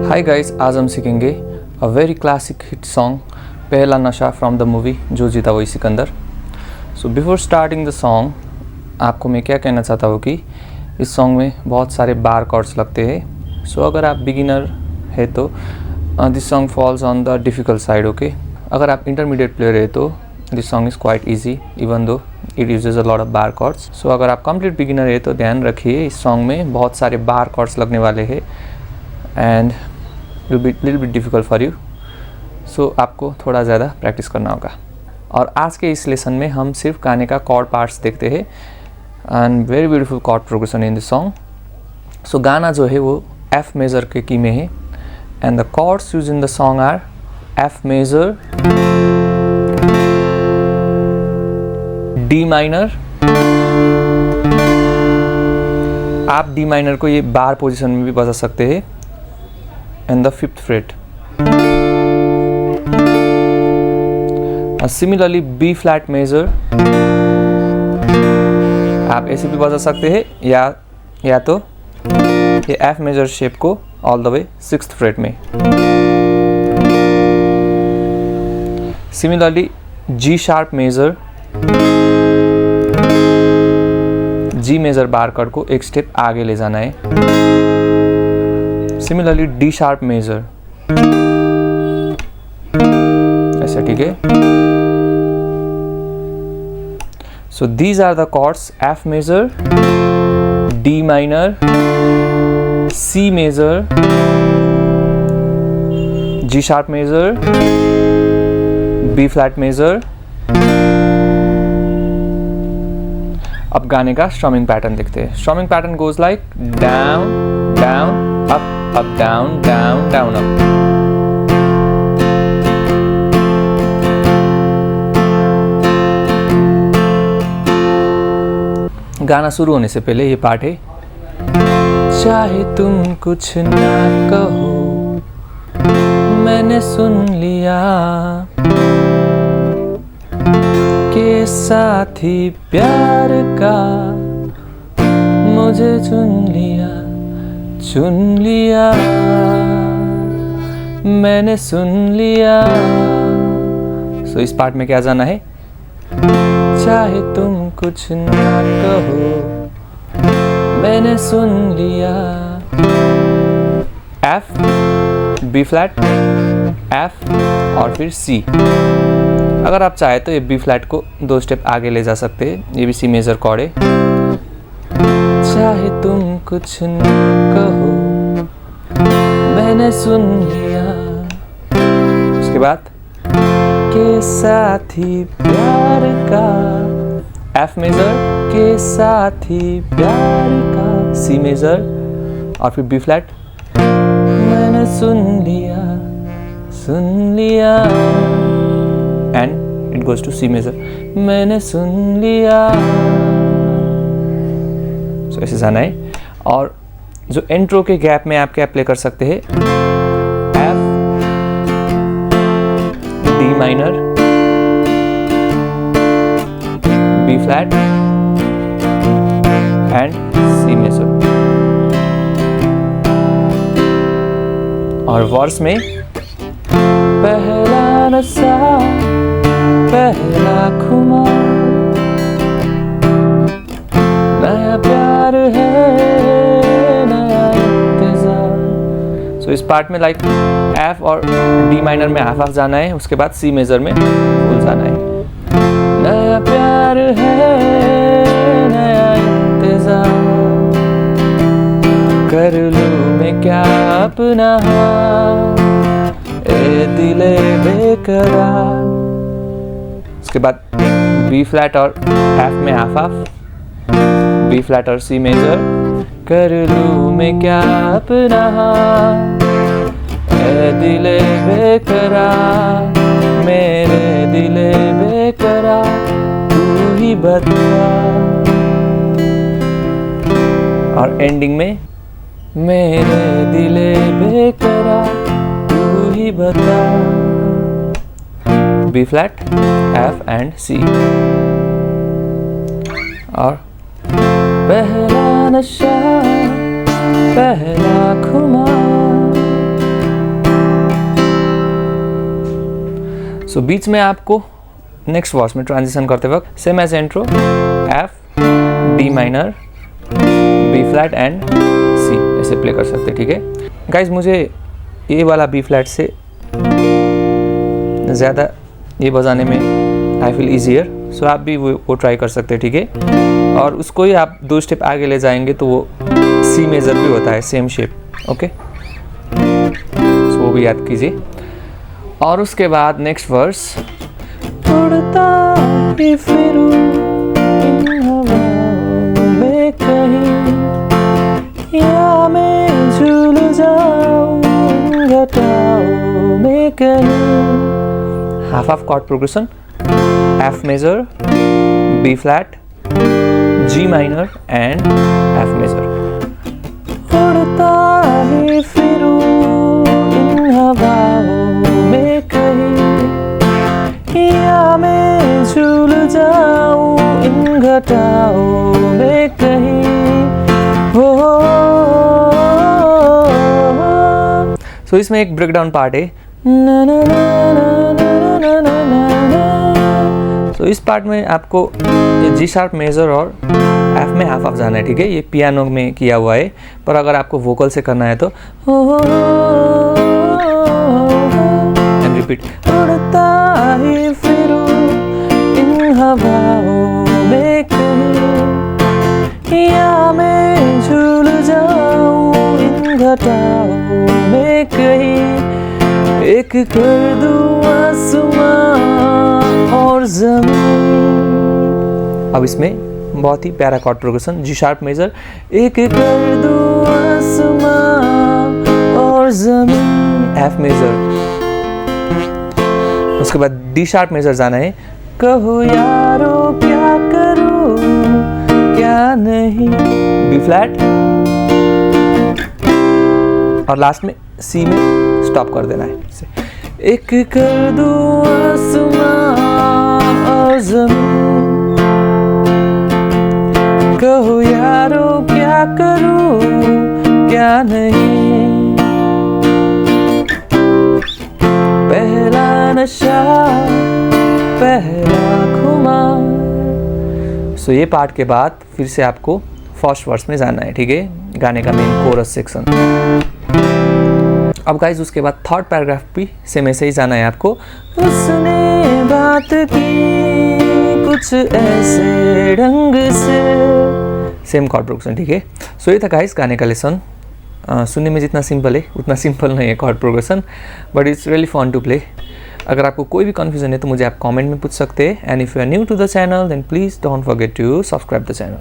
Hi guys, आज हम सीखेंगे a very classic hit song पहला नशा फ्रॉम द मूवी जो जीता वही Sikandar. So before starting the song आपको मैं क्या कहना चाहता हूँ कि इस सॉन्ग में बहुत सारे बार कॉर्ड्स लगते हैं। सो अगर आप बिगिनर है तो this song falls on the difficult side. Okay, अगर आप इंटरमीडिएट प्लेयर है तो this song is quite easy even though it uses a lot of bar chords. So अगर आप कंप्लीट बिगिनर है तो ध्यान रखिए इस सॉन्ग में बहुत सारे बार कॉर्ड्स लगने वाले हैं and will be little bit difficult for you. So आपको थोड़ा ज़्यादा प्रैक्टिस करना होगा। और आज के इस लेसन में हम सिर्फ गाने का कॉर्ड पार्ट्स देखते हैं and very beautiful chord progression in this song. So गाना जो है वो एफ मेजर के की में है and the chords use in the song are F major, D minor. आप डी माइनर को ये बार पोजीशन में भी बजा सकते हैं and the fifth fret. Similarly B flat major आप ऐसे भी बजा सकते हैं या तो ये एफ मेजर शेप को all the way sixth fret में। Similarly G sharp major, G major bar chord को एक स्टेप आगे ले जाना है। सिमिलरली डी शार्प मेजर ऐसा, ठीक है। So these are the chords F major, D minor, C major, G sharp major, B flat major. अब गाने का स्ट्रमिंग पैटर्न देखते हैं। Strumming pattern goes like down down up up down down down up. गाना शुरू होने से पहले ये पार्ट है, चाहे तुम कुछ ना कहो मैंने सुन लिया के साथी प्यार का मुझे चुन लिया मैंने सुन लिया। सो इस पार्ट में क्या जाना है, चाहे तुम कुछ ना कहो मैंने सुन लिया। एफ, बी फ्लैट, एफ और फिर सी। अगर आप चाहे तो ये बी फ्लैट को दो स्टेप आगे ले जा सकते हैं, ये भी सी मेजर कॉर्ड है। चाहे तुम कुछ न कहो मैंने सुन लिया, उसके बाद के साथी प्यार का, एफ मेजर, के साथी प्यार का, सी मेजर और फिर बी फ्लैट, मैंने सुन लिया and it goes to C major, मैंने सुन लिया। सो ऐसे जाना है। और जो इंट्रो के गैप में आप क्या प्ले कर सकते हैं, F, D minor, B flat and C major. और वर्स में पहला नशा पहला खुमार नया प्यार है नया इंतजार। सो इस पार्ट में लाइक एफ और डी माइनर में हाफ हाफ जाना है, उसके बाद सी मेजर में फुल जाना है। नया प्यार है नया इंतजार कर लूं मैं क्या अपना ए दिले बेकरार। उसके बाद बी फ्लैट और एफ में हाफ हाफ, बी फ्लैट और सी मेजर, कर लूं मैं क्या अपना ए दिले बेकरार मेरे दिले बेकरार तू ही बता। और एंडिंग में मेरे दिले बेकरार तू ही बता, बी फ्लैट, एफ एंड सी। और पहला नशा पहला खुमार सो बीच में आपको नेक्स्ट वर्स में ट्रांजिशन करते वक्त same as intro F, D minor, B flat and C ऐसे प्ले कर सकते हैं, ठीक है गाइज। मुझे ये वाला बी फ्लैट से ज़्यादा ये बजाने में आई फील ईजियर, सो आप भी वो ट्राई कर सकते हैं, ठीक है। और उसको ही आप 2 स्टेप आगे ले जाएंगे तो वो सी मेजर भी होता है, सेम शेप, ओके। सो वो भी याद कीजिए। और उसके बाद नेक्स्ट वर्स, उड़ता ही फिरूं इन हवाओं में कहीं, या मैं झूल जाऊं घटाओं में कहीं। Half of chord progression, F major, B flat, G minor and F major. उड़ता ही फिरूं इन हवाओं में कहीं, या मैं झूल जाऊं इन घटाओं में कहीं। सो इसमें एक ब्रेकडाउन पार्ट है। तो इस पार्ट में आपको जी शार्प मेजर और एफ में हाफ ऑफ जाना है, ठीक है। ये पियानो में किया हुआ है, पर अगर आपको वोकल से करना है तो एंड रिपीट। उड़ता ही फिरूं इन हवाओं में कहीं, या मैं झूल जाऊं इन घटाओं में कहीं। एक कर दूं आसमां और ज़मीन। अब इसमें बहुत ही प्यारा chord progression, G sharp major, एक कर दूं आसमां और ज़मीन, एफ मेजर। उसके बाद डी शार्प मेजर जाना है, कहो यारो क्या करूं क्या नहीं, बी फ्लैट। और लास्ट में सी में स्टॉप कर देना है। एक कर दूं आसमां और ज़मीन, कहो यारो क्या करूं क्या नहीं, पहला नशा पहला खुमार। सो ये पार्ट के बाद फिर से आपको फर्स्ट वर्स में जाना है, ठीक है, गाने का मेन कोरस सेक्शन। अब गाइज उसके बाद थर्ड पैराग्राफ भी सेम ऐसे ही जाना है आपको। उसने बात की कुछ ऐसे ढंग से, सेम कॉर्ड प्रोग्रेशन, ठीक है। सो ये था गाइज गाने का लेसन। सुनने में जितना सिंपल है उतना सिंपल नहीं है chord progression, but it's really fun to play. अगर आपको कोई भी कन्फ्यूजन है तो मुझे आप कमेंट में पूछ सकते हैं। And if you are new to the channel then please don't forget to subscribe the channel.